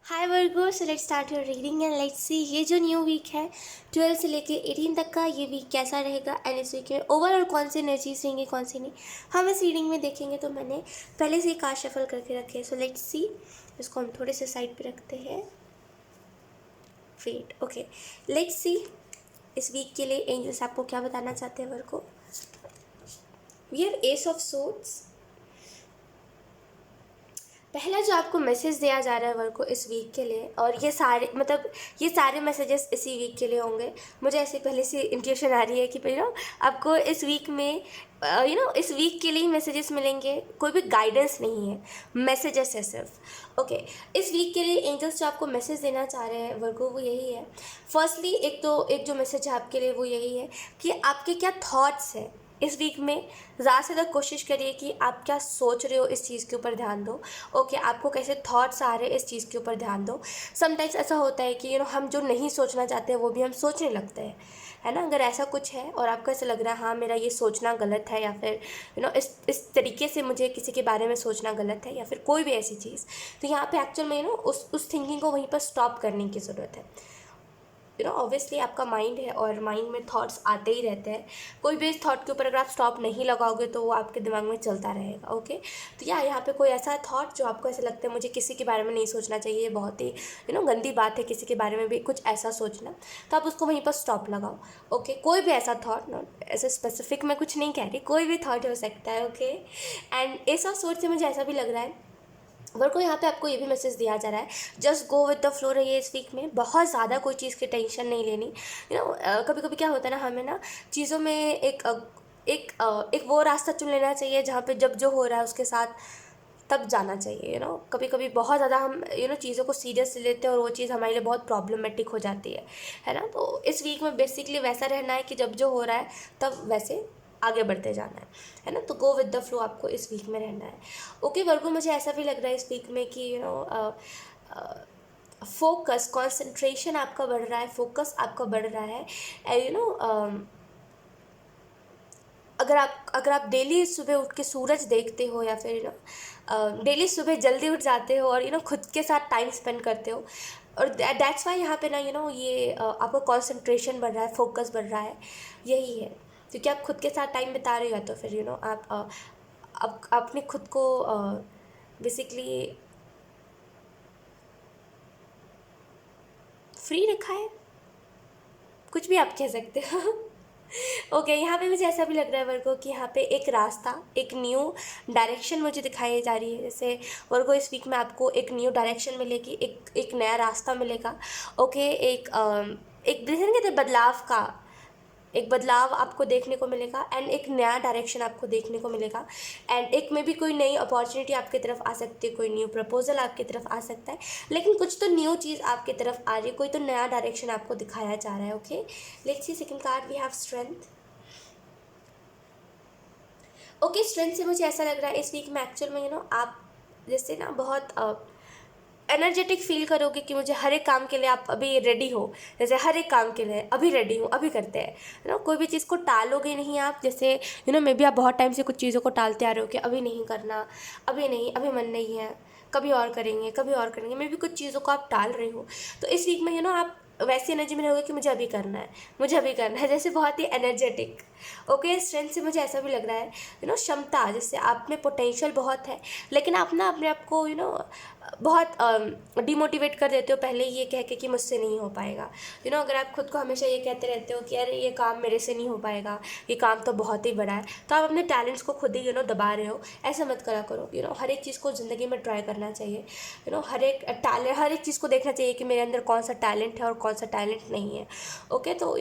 Hi Virgo, so let's start your reading and let's see ये जो new week है 12 से लेके 18 तक का ये वीक कैसा रहेगा एंड इस वीक में ओवरऑल कौन सी एनर्जीज रहेंगी कौन सी नहीं हम इस रीडिंग में देखेंगे। तो मैंने पहले से ही कार्ड शफल करके रखे हैं, सो लेट्स सी। इसको हम थोड़े से साइड पे रखते हैं। वेट, ओके, लेट्स सी इस वीक के लिए एंजल्स आपको क्या बताना चाहते हैं Virgo. We are ace of swords. पहला जो आपको मैसेज दिया जा रहा है वर्क को इस वीक के लिए, और ये सारे मैसेजेस इसी वीक के लिए होंगे। मुझे ऐसे पहले से इंट्यूशन आ रही है कि आपको इस वीक में इस वीक के लिए ही मैसेजेस मिलेंगे, कोई भी गाइडेंस नहीं है, मैसेजेस है सिर्फ। ओके, इस वीक के लिए एंजल्स जो आपको मैसेज देना चाह रहे हैं वर्गो वो यही है। फर्स्टली एक जो मैसेज है आपके लिए वो यही है कि आपके क्या थॉट्स हैं इस वीक में। ज़्यादा से ज़्यादा कोशिश करिए कि आप क्या सोच रहे हो इस चीज़ के ऊपर ध्यान दो। ओके, आपको कैसे थॉट्स आ रहे हैं इस चीज़ के ऊपर ध्यान दो। समटाइम्स ऐसा होता है कि हम जो नहीं सोचना चाहते हैं वो भी हम सोचने लगते हैं, है ना। अगर ऐसा कुछ है और आपको ऐसा लग रहा है हाँ मेरा ये सोचना गलत है, या फिर इस तरीके से मुझे किसी के बारे में सोचना गलत है, या फिर कोई भी ऐसी चीज़, तो यहाँ पे एक्चुअल में उस थिंकिंग को वहीं पर स्टॉप करने की ज़रूरत है। ऑब्वियसली आपका माइंड है और माइंड में थॉट्स आते ही रहते हैं। कोई भी इस थॉट के ऊपर अगर आप स्टॉप नहीं लगाओगे तो वो आपके दिमाग में चलता रहेगा। ओके, तो यहाँ पे कोई ऐसा थॉट जो आपको ऐसा लगता है मुझे किसी के बारे में नहीं सोचना चाहिए, ये बहुत ही गंदी बात है किसी के बारे में भी कुछ ऐसा सोचना, तो आप उसको वहीं पर स्टॉप लगाओ। ओके, कोई भी ऐसा थॉट, नॉट ऐसे स्पेसिफिक मैं कुछ नहीं कह रही, कोई भी थॉट हो सकता है। ओके, एंड ऐसा सोच से मुझे ऐसा भी लग रहा है वर्क को यहाँ पे आपको ये भी मैसेज दिया जा रहा है, just go with the flow रहिए इस वीक में। बहुत ज़्यादा कोई चीज़ की टेंशन नहीं लेनी। कभी कभी क्या होता है ना, हमें ना चीज़ों में एक वो रास्ता चुन लेना चाहिए जहाँ पे जब जो हो रहा है उसके साथ तब जाना चाहिए। कभी कभी बहुत ज़्यादा हम चीज़ों को सीरियस ले लेते हैं और वो चीज़ हमारे लिए बहुत प्रॉब्लमेटिक हो जाती है ना। तो इस वीक में बेसिकली वैसा रहना है कि जब जो हो रहा है तब वैसे आगे बढ़ते जाना है ना। तो गो विद द फ्लो आपको इस वीक में रहना है। ओके वर्गो, मुझे ऐसा भी लग रहा है इस वीक में कि फोकस, कंसंट्रेशन आपका बढ़ रहा है, फोकस आपका बढ़ रहा है। अगर आप डेली सुबह उठ के सूरज देखते हो, या फिर डेली सुबह जल्दी उठ जाते हो और खुद के साथ टाइम स्पेंड करते हो, और दैट्स वाई यहाँ पे ना ये आपका कंसंट्रेशन बढ़ रहा है, फोकस बढ़ रहा है, यही है। क्योंकि आप खुद के साथ टाइम बिता रहे हो, तो फिर आप अपने खुद को बेसिकली फ्री रखा है, कुछ भी आप कह सकते हो। ओके, यहाँ पे मुझे ऐसा भी लग रहा है वर्गो कि यहाँ पे एक रास्ता, एक न्यू डायरेक्शन मुझे दिखाई जा रही है। जैसे वर्गो इस वीक में आपको एक न्यू डायरेक्शन मिलेगी, एक नया रास्ता मिलेगा। ओके, एक जैसे कहते हैं बदलाव का, एक बदलाव आपको देखने को मिलेगा एंड एक नया डायरेक्शन आपको देखने को मिलेगा। एंड एक में भी कोई नई अपॉर्चुनिटी आपकी तरफ आ सकती है, कोई न्यू प्रपोजल आपकी तरफ आ सकता है, लेकिन कुछ तो न्यू चीज़ आपकी तरफ आ रही है, कोई तो नया डायरेक्शन आपको दिखाया जा रहा है। Okay, let's see second card, we have strength. Okay, strength से मुझे ऐसा लग रहा है इस वीक में एक्चुअल में आप जैसे ना बहुत एनर्जेटिक फील करोगे कि मुझे हर एक काम के लिए आप अभी रेडी हो। जैसे हर एक काम के लिए अभी रेडी हूँ, अभी करते हैं, कोई भी चीज़ को टालोगे नहीं आप। जैसे मे बी आप बहुत टाइम से कुछ चीज़ों को टालते आ रहे हो कि अभी नहीं करना, अभी नहीं, अभी मन नहीं है, कभी और करेंगे, कभी और करेंगे, मे बी कुछ चीज़ों को आप टाल रहे हो। तो इस वीक में आप वैसी एनर्जी में रहोगे कि मुझे अभी करना है, मुझे अभी करना है, जैसे बहुत ही एनर्जेटिक। ओके, स्ट्रेंथ से मुझे ऐसा भी लग रहा है क्षमता, जैसे आप में पोटेंशियल बहुत है, लेकिन आप ना अपने आप को बहुत डिमोटिवेट कर देते हो पहले ये कह के कि मुझसे नहीं हो पाएगा। अगर आप खुद को हमेशा ये कहते रहते हो कि अरे ये काम मेरे से नहीं हो पाएगा, ये काम तो बहुत ही बड़ा है, तो आप अपने टैलेंट्स को खुद ही दबा रहे हो। ऐसा मत करा करो। हर एक चीज़ को ज़िंदगी में ट्राई करना चाहिए। हर एक चीज़ को देखना चाहिए कि मेरे अंदर कौन सा टैलेंट है और कौन सा टैलेंट नहीं है। ओके, तो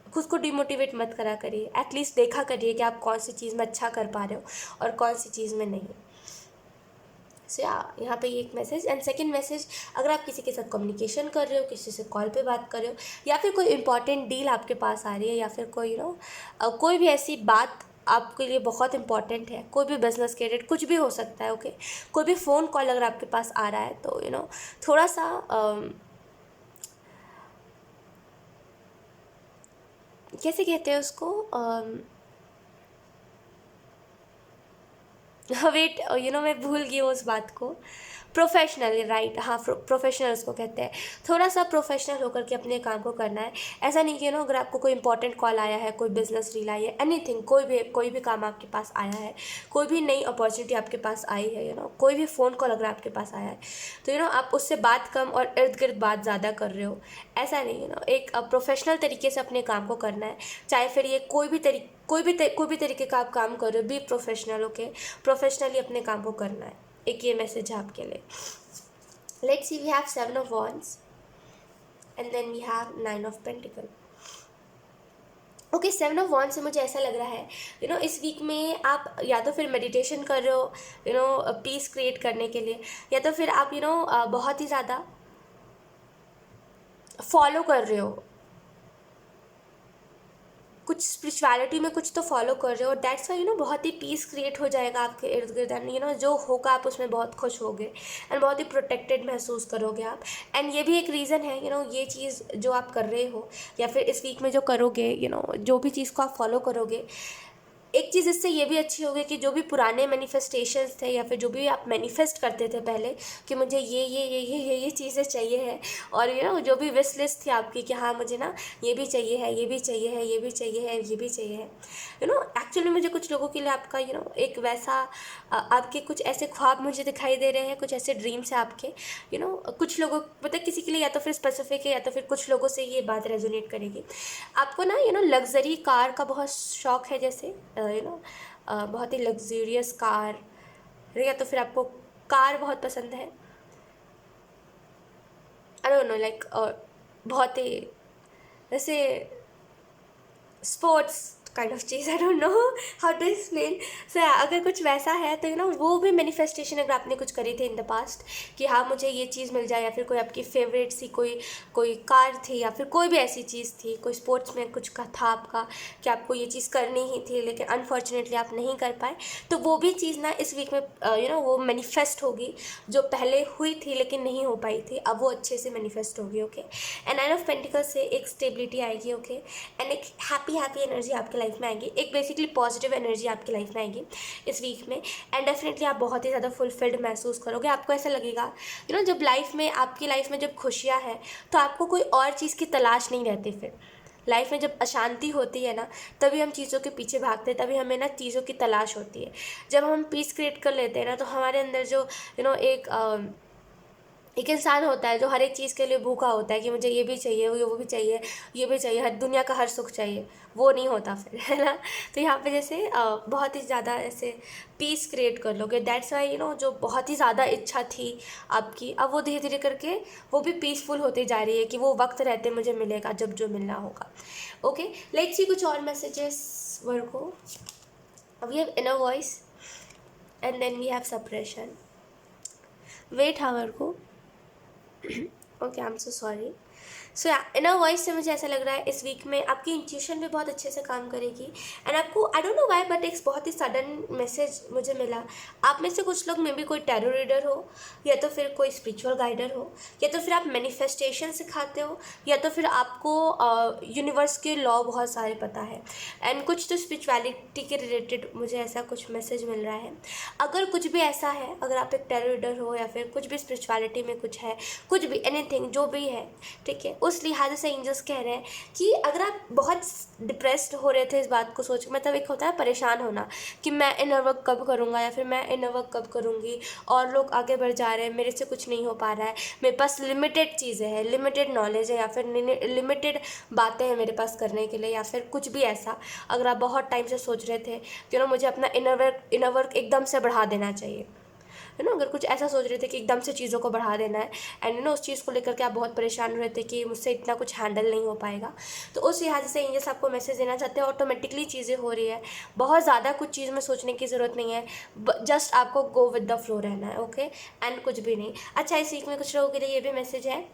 खुद को डिमोटिवेट मत करा करिए, एटलीस्ट देखा करिए कि आप कौन सी चीज़ में अच्छा कर पा रहे हो और कौन सी चीज़ में नहीं। सो यहाँ पे ये एक मैसेज। एंड सेकंड मैसेज, अगर आप किसी के साथ कम्युनिकेशन कर रहे हो, किसी से कॉल पे बात कर रहे हो, या फिर कोई इंपॉर्टेंट डील आपके पास आ रही है, या फिर कोई कोई भी ऐसी बात आपके लिए बहुत इंपॉर्टेंट है, कोई भी बिजनेस के रिलेटेड कुछ भी हो सकता है। ओके, कोई भी फ़ोन कॉल अगर आपके पास आ रहा है तो थोड़ा सा कैसे कहते हैं उसको, वेट, मैं भूल गई हूँ उस बात को। प्रोफेशनली, राइट, हाँ, प्रोफेशनल उसको कहते हैं। थोड़ा सा प्रोफेशनल होकर के अपने काम को करना है। ऐसा नहीं कि अगर आपको कोई इंपॉर्टेंट कॉल आया है, कोई बिजनेस डील आई है, एनीथिंग, कोई भी काम आपके पास आया है, कोई भी नई अपॉर्चुनिटी आपके पास आई है, कोई भी फ़ोन कॉल अगर आपके पास आया है, तो आप उससे बात कम और इर्द गिर्द बात ज़्यादा कर रहे हो, ऐसा नहीं, एक प्रोफेशनल तरीके से अपने काम को करना है। चाहे फिर ये कोई भी तरीके का आप काम कर रहे हो, बी प्रोफेशनल, ओके, प्रोफेशनली अपने काम को करना है। एक ये मैसेज है आपके लिए। Let's see, we have 7 of Wands and then we have 9 of Pentacles। Okay, 7 of Wands से मुझे ऐसा लग रहा है इस वीक में आप या तो फिर मेडिटेशन कर रहे हो पीस क्रिएट करने के लिए, या तो फिर आप बहुत ही ज़्यादा फॉलो कर रहे हो कुछ स्पिरिचुअलिटी में, कुछ तो फॉलो कर रहे हो, दैट्स वाई बहुत ही पीस क्रिएट हो जाएगा आपके इर्द गिर्द, एंड जो होगा आप उसमें बहुत खुश होगे एंड बहुत ही प्रोटेक्टेड महसूस करोगे आप। एंड ये भी एक रीज़न है ये चीज़ जो आप कर रहे हो या फिर इस वीक में जो करोगे, जो भी चीज़ को आप फॉलो करोगे, एक चीज़ इससे ये भी अच्छी होगी कि जो भी पुराने मैनिफेस्टेशंस थे या फिर जो भी आप मैनिफेस्ट करते थे पहले कि मुझे ये चीज़ें चाहिए है, और जो भी विश लिस्ट थी आपकी कि हाँ मुझे ये भी चाहिए है, ये भी चाहिए है, ये भी चाहिए है, ये भी चाहिए है, एक्चुअली मुझे कुछ लोगों के लिए आपका एक वैसा आपके कुछ ऐसे ख्वाब मुझे दिखाई दे रहे हैं, कुछ ऐसे ड्रीम्स हैं आपके, कुछ लोगों मतलब किसी के लिए या तो फिर स्पेसिफिक है या तो फिर कुछ लोगों से ये बात रेजोनेट करेगी। आपको लग्जरी कार का बहुत शौक है, जैसे बहुत ही लग्जूरियस कार, या तो फिर आपको कार बहुत पसंद है, आई डोंट नो, लाइक बहुत ही जैसे स्पोर्ट्स काइंड ऑफ चीज़, I don't know how to explain. So अगर कुछ वैसा है तो वो भी मैनिफेस्टेशन अगर आपने कुछ करी थी इन द पास्ट कि हाँ मुझे ये चीज़ मिल जाए, या फिर कोई आपकी फेवरेट सी कोई कार थी, या फिर कोई भी ऐसी चीज़ थी, कोई स्पोर्ट्स में कुछ का था आपका कि आपको ये चीज़ करनी ही थी लेकिन अनफॉर्चुनेटली आप नहीं कर पाए, तो वो भी चीज़ इस वीक में वो मैनिफेस्ट होगी, जो पहले हुई थी लेकिन नहीं हो पाई थी, अब वो अच्छे से मैनिफेस्ट होगी, ओके। एंड 9 of Pentacles से एक स्टेबिलिटी आएगी, ओके, एंड एक हैप्पी एनर्जी आपके लाइफ में आएगी, एक बेसिकली पॉजिटिव एनर्जी आपकी लाइफ में आएगी इस वीक में, एंड डेफिनेटली आप बहुत ही ज़्यादा फुलफिल्ड महसूस करोगे। आपको ऐसा लगेगा जब लाइफ में आपकी लाइफ में जब खुशियाँ हैं तो आपको कोई और चीज़ की तलाश नहीं रहती। फिर लाइफ में जब अशांति होती है तभी हम चीज़ों के पीछे भागते हैं, तभी हमें चीज़ों की तलाश होती है। जब हम पीस क्रिएट कर लेते हैं तो हमारे अंदर जो एक इंसान होता है जो हर एक चीज़ के लिए भूखा होता है कि मुझे ये भी चाहिए, वो भी चाहिए, ये भी चाहिए, हर दुनिया का हर सुख चाहिए, वो नहीं होता फिर, है ना। तो यहाँ पे जैसे बहुत ही ज़्यादा ऐसे पीस क्रिएट कर लोगे, दैट्स वाई जो बहुत ही ज़्यादा इच्छा थी आपकी, अब वो धीरे धीरे करके वो भी पीसफुल होती जा रही है कि वो वक्त रहते मुझे मिलेगा जब जो मिलना होगा, ओके। लेट्स सी कुछ और messages Virgo. We have inner voice and then we have suppression. Wait हाँ Virgo, okay, I am so sorry. So inner voice से मुझे ऐसा लग रहा है इस वीक में आपकी इंट्यूशन भी बहुत अच्छे से काम करेगी, एंड आपको आई डोंट नो व्हाई बट एक बहुत ही सडन मैसेज मुझे मिला। आप में से कुछ लोग मे बी कोई टैरो रीडर हो, या तो फिर कोई स्पिरिचुअल गाइडर हो, या तो फिर आप मैनिफेस्टेशन सिखाते हो, या तो फिर आपको यूनिवर्स के लॉ बहुत सारे पता है, एंड कुछ तो स्पिरिचुअलिटी के रिलेटेड मुझे ऐसा कुछ मैसेज मिल रहा है। अगर कुछ भी ऐसा है, अगर आप एक टैरो रीडर हो या फिर कुछ भी स्पिरिचुअलिटी में कुछ है, कुछ भी एनीथिंग जो भी है, ठीक है, उस लिहाज से एंजल्स कह रहे हैं कि अगर आप बहुत डिप्रेस्ड हो रहे थे इस बात को सोच, मतलब एक होता है परेशान होना कि मैं इनर वर्क कब करूँगा या फिर मैं इनर वर्क कब करूँगी, और लोग आगे बढ़ जा रहे हैं, मेरे से कुछ नहीं हो पा रहा है, मेरे पास लिमिटेड चीज़ें हैं, लिमिटेड नॉलेज है, या फिर लिमिटेड बातें हैं मेरे पास करने के लिए, या फिर कुछ भी ऐसा। अगर आप बहुत टाइम से सोच रहे थे कि मुझे अपना इनर वर्क एकदम से बढ़ा देना चाहिए, अगर कुछ ऐसा सोच रहे थे कि एकदम से चीज़ों को बढ़ा देना है, एंड उस चीज़ को लेकर के आप बहुत परेशान हो रहे थे कि मुझसे इतना कुछ हैंडल नहीं हो पाएगा, तो उस लिहाज से एंजल्स आपको मैसेज देना चाहते हैं ऑटोमेटिकली चीज़ें हो रही है, बहुत ज़्यादा कुछ चीज़ में सोचने की ज़रूरत नहीं है, जस्ट आपको गो विद द फ्लो रहना है, ओके, एंड कुछ भी नहीं। अच्छा, इस वीक में कुछ लोगों के लिए ये भी मैसेज है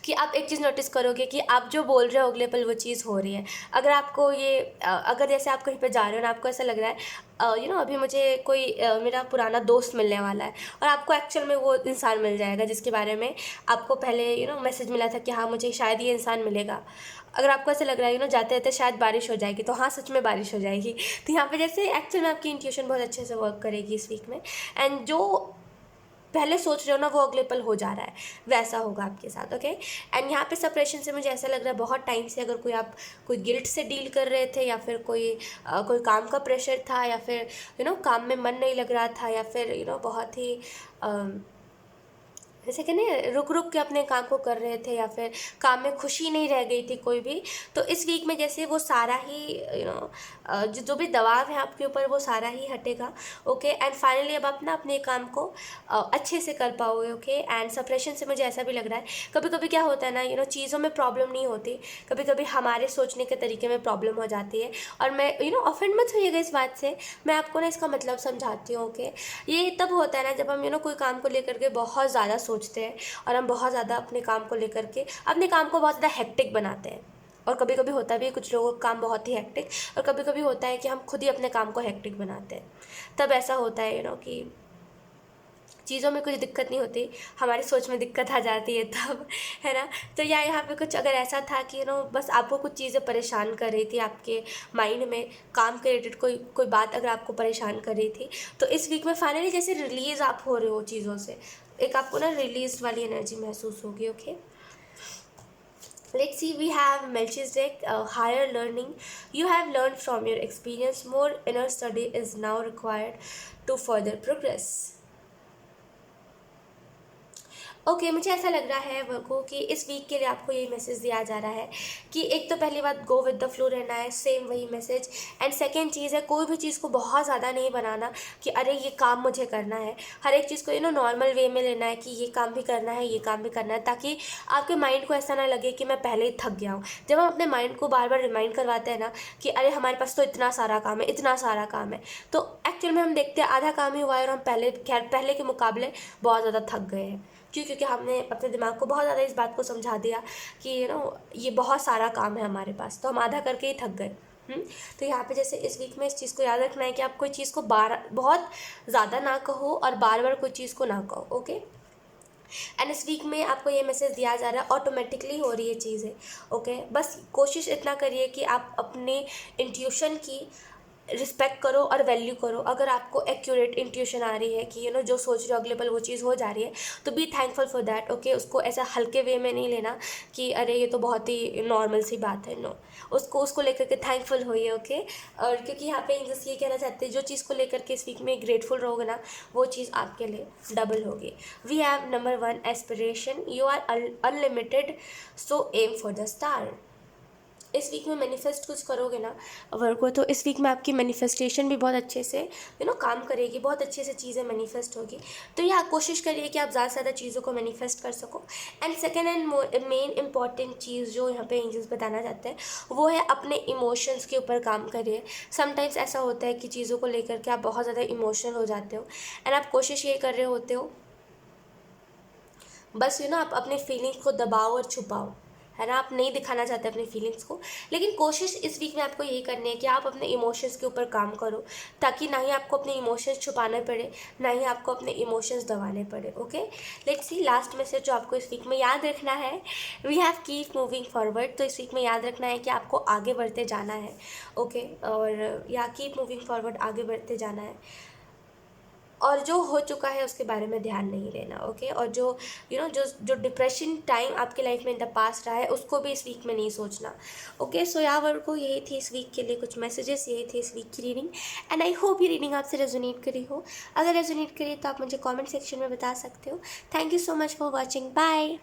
कि आप एक चीज़ नोटिस करोगे कि आप जो बोल रहे हो अगले पल वो चीज़ हो रही है। अगर आपको ये अगर जैसे आप कहीं पे जा रहे हो ना, आपको ऐसा लग रहा है अभी मुझे कोई मेरा पुराना दोस्त मिलने वाला है, और आपको एक्चुअल में वो इंसान मिल जाएगा जिसके बारे में आपको पहले मैसेज मिला था कि हाँ मुझे शायद ये इंसान मिलेगा। अगर आपको ऐसा लग रहा है जाते जाते शायद बारिश हो जाएगी, तो हाँ सच में बारिश हो जाएगी। तो यहाँ पे जैसे एक्चुअल में आपकी इंट्यूशन बहुत अच्छे से वर्क करेगी इस वीक में, एंड जो पहले सोच रहे हो ना वो अगले पल हो जा रहा है, वैसा होगा आपके साथ। ओके, एंड यहाँ पे सेपरेशन से मुझे ऐसा लग रहा है बहुत टाइम से अगर कोई गिल्ट से डील कर रहे थे, या फिर कोई काम का प्रेशर था, या फिर काम में मन नहीं लग रहा था, या फिर बहुत ही जैसे कि नहीं रुक रुक के अपने काम को कर रहे थे, या फिर काम में खुशी नहीं रह गई थी कोई भी, तो इस वीक में जैसे वो सारा ही जो भी दबाव है आपके ऊपर वो सारा ही हटेगा। ओके, एंड फाइनली अब आप ना अपने काम को अच्छे से कर पाओगे। ओके, एंड सेपरेशन से मुझे ऐसा भी लग रहा है कभी कभी क्या होता है ना चीज़ों में प्रॉब्लम नहीं होती, कभी कभी हमारे सोचने के तरीके में प्रॉब्लम हो जाती है। और मैं ऑफेंड मत होइएगा इस बात से, मैं आपको ना इसका मतलब समझाती हूँ। ओके, ये तब होता है ना जब हम कोई काम को लेकर के बहुत ज़्यादा सोचते हैं, और हम बहुत ज़्यादा अपने काम को लेकर के अपने काम को बहुत ज़्यादा हेक्टिक बनाते हैं। और कभी कभी होता भी है कुछ लोगों का काम बहुत ही हेक्टिक, और कभी कभी होता है कि हम खुद ही अपने काम को हेक्टिक बनाते हैं। तब ऐसा होता है कि चीज़ों में कुछ दिक्कत नहीं होती, हमारी सोच में दिक्कत आ जाती है तब, है ना। तो यहाँ पे कुछ अगर ऐसा था कि बस आपको कुछ चीज़ें परेशान कर रही थी, आपके माइंड में काम के रिलेटेड कोई बात अगर आपको परेशान कर रही थी, तो इस वीक में फाइनली जैसे रिलीज़ आप हो रहे हो चीज़ों से, एक आपको ना रिलीज वाली एनर्जी महसूस होगी। Okay, let's see, we have Melchizedek, higher learning. You have learned from your experience. More inner study is now required to further progress. Okay, मुझे ऐसा लग रहा है वर्गो कि इस वीक के लिए आपको ये मैसेज दिया जा रहा है कि एक तो पहली बात गो विद द फ्लो रहना है, सेम वही मैसेज। एंड सेकेंड चीज़ है कोई भी चीज़ को बहुत ज़्यादा नहीं बनाना कि अरे ये काम मुझे करना है, हर एक चीज़ को नॉर्मल वे में लेना है कि ये काम भी करना है, ये काम भी करना है, ताकि आपके माइंड को ऐसा ना लगे कि मैं पहले ही थक गया हूँ। जब हम अपने माइंड को बार बार रिमाइंड करवाते हैं ना कि अरे हमारे पास तो इतना सारा काम है, इतना सारा काम है, तो एक्चुअल में हम देखते हैं आधा काम ही हुआ है और हम पहले के मुकाबले बहुत ज़्यादा थक गए हैं। क्यों? क्योंकि हमने अपने दिमाग को बहुत ज़्यादा इस बात को समझा दिया कि ये बहुत सारा काम है हमारे पास, तो हम आधा करके ही थक गए। तो यहाँ पे जैसे इस वीक में इस चीज़ को याद रखना है कि आप कोई चीज़ को बहुत ज़्यादा ना कहो और बार बार कोई चीज़ को ना कहो। ओके, एंड इस वीक में आपको ये मैसेज दिया जा रहा है, ऑटोमेटिकली हो रही है चीज़ें। ओके, बस कोशिश इतना करिए कि आप अपने इंट्यूशन की रिस्पेक्ट करो और वैल्यू करो। अगर आपको एक्यूरेट इंट्यूशन आ रही है कि जो सोच रहे हो अगले पल वो चीज़ हो जा रही है, तो be thankful for that. Okay, उसको ऐसा हल्के वे में नहीं लेना कि अरे ये तो बहुत ही नॉर्मल सी बात है। नो, उसको लेकर के थैंकफुल होइए। ओके, और क्योंकि यहाँ पे एंजल्स ये कहना चाहते हैं जो चीज़ को लेकर के इस वीक में ग्रेटफुल रहोगे ना, वो चीज़ आपके लिए डबल होगी। We have number 1 aspiration, you are unlimited, so aim for the star. इस वीक में मैनिफेस्ट कुछ करोगे ना वर्गो, तो इस वीक में आपकी मैनिफेस्टेशन भी बहुत अच्छे से काम करेगी, बहुत अच्छे से चीज़ें मैनिफेस्ट होगी। तो यह कोशिश करिए कि आप ज़्यादा से ज़्यादा चीज़ों को मैनिफेस्ट कर सको। And second and main important चीज़ जो यहाँ पे एंजल्स बताना चाहते हैं वो है अपने इमोशंस के ऊपर काम करिए। समटाइम्स ऐसा होता है कि चीज़ों को लेकर के आप बहुत ज़्यादा इमोशनल हो जाते हो, एंड आप कोशिश ये कर रहे होते हो बस आप अपने फीलिंग्स को दबाओ और छुपाओ, है ना। आप नहीं दिखाना चाहते अपनी फीलिंग्स को, लेकिन कोशिश इस वीक में आपको यही करनी है कि आप अपने इमोशंस के ऊपर काम करो, ताकि ना ही आपको अपने इमोशंस छुपाने पड़े, ना ही आपको अपने इमोशंस दबाने पड़े। Okay, let's see last message जो आपको इस वीक में याद रखना है। We have keep moving forward, तो इस वीक में याद रखना है कि आपको आगे बढ़ते जाना है। ओके, और या कीप मूविंग फॉरवर्ड, आगे बढ़ते जाना है, और जो हो चुका है उसके बारे में ध्यान नहीं लेना। ओके, और जो जो डिप्रेशन टाइम आपके लाइफ में इन द पास्ट रहा है उसको भी इस वीक में नहीं सोचना। ओके, सो यहाँ को यही थी इस वीक के लिए कुछ मैसेजेस, यही थी इस वीक की रीडिंग, एंड आई होप ये रीडिंग आपसे रेजोनेट करी हो। अगर रेजोनेट करी तो आप मुझे कॉमेंट सेक्शन में बता सकते हो। Thank you so much for watching, bye.